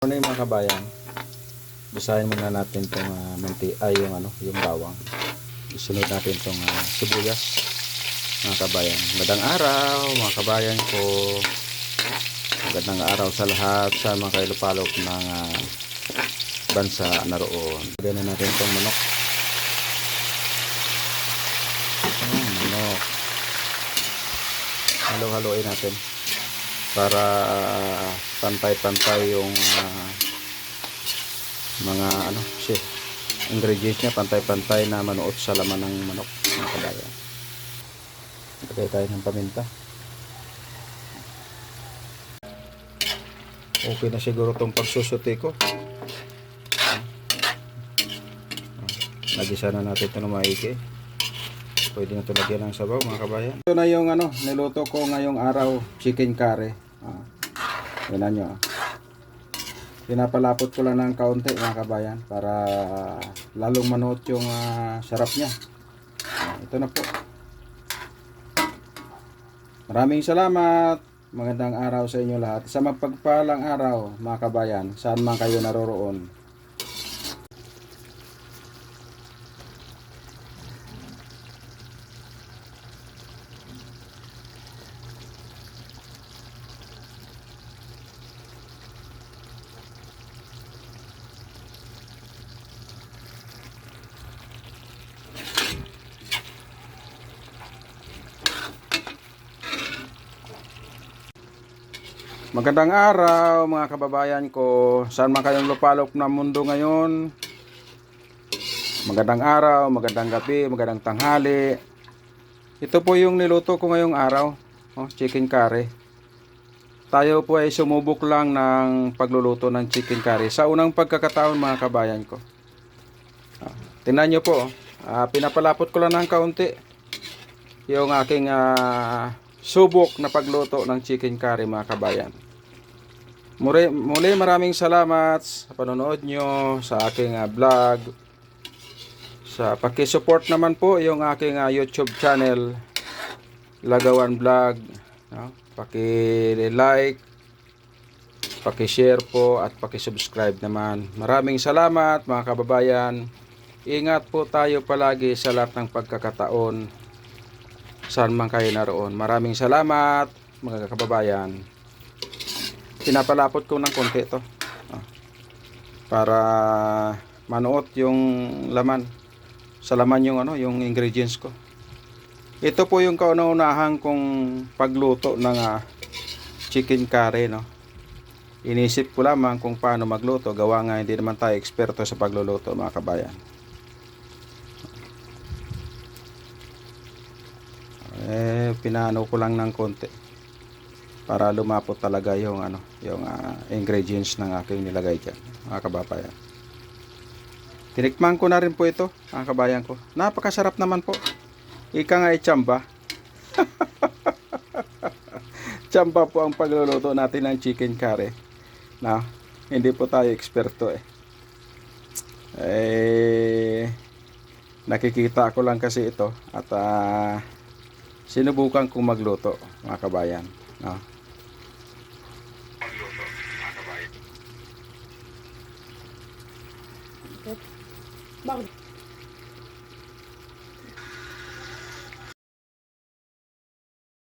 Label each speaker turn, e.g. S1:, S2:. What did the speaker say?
S1: Ano yung mga kabayan, basahin muna natin itong yung bawang. Isunod natin itong sibuyas, mga kabayan. Magandang araw mga kabayan ko. Magandang araw sa lahat, sa mga kailupalop ng bansa naroon. Lagyan na natin itong manok. Manok. Halo-haloin natin para pantay-pantay yung mga ingredients niya, pantay-pantay na manuot sa laman ng manok, mga kabayan. Lagay tayo ng paminta. Okay na siguro itong pagsusuti ko. Nagisa na natin ito ng maigi. Pwede na ito lagyan ng sabaw, mga kabayan. Ito na yung niluto ko ngayong araw, chicken curry. Tingnan nyo. Pinapalapot ko lang ng kaunti, mga kabayan, para lalong manuot yung sarap niya. Ito na po. Maraming salamat. Magandang araw sa inyo lahat. Sa mapagpalang araw, mga kabayan, saan man kayo naroroon. Magandang araw mga kababayan ko, saan man kayong lupalop na mundo ngayon. Magandang araw, magandang gabi, magandang tanghali. Ito po yung niluto ko ngayong araw, chicken curry. Tayo po ay sumubok lang ng pagluluto ng chicken curry sa unang pagkakataon, mga kabayan ko. Tingnan nyo po, pinapalapot ko lang ng kaunti yung aking subok na pagluto ng chicken curry, mga kabayan. Muli maraming salamat sa panonood nyo sa aking vlog. Sa paki-support naman po yung aking YouTube channel, Lagawan Vlog. Paki-like, paki-share po at paki-subscribe naman. Maraming salamat, mga kababayan. Ingat po tayo palagi sa lahat ng pagkakataon, saan man kayo naroon. Maraming salamat, mga kababayan. Pinapalapot ko ng konti ito para manuot yung laman, sa laman yung ingredients ko. Ito po yung kauna-unahan kong pagluto ng chicken curry, Inisip ko lamang kung paano magluto, gawa nga hindi naman tayo eksperto sa pagluluto, mga kabayan. Pinano ko lang ng konti para lumapot talaga yung ingredients ng aking nilagay dyan, mga kababayan. Tinikman ko na rin po ito, mga kabayan ko. Napakasarap naman po. Ika nga tsamba. Tsamba po ang pagluluto natin ng chicken curry. Hindi po tayo eksperto nakikita ko lang kasi ito at sinubukan kong magluto, mga kabayan.
S2: Bakit?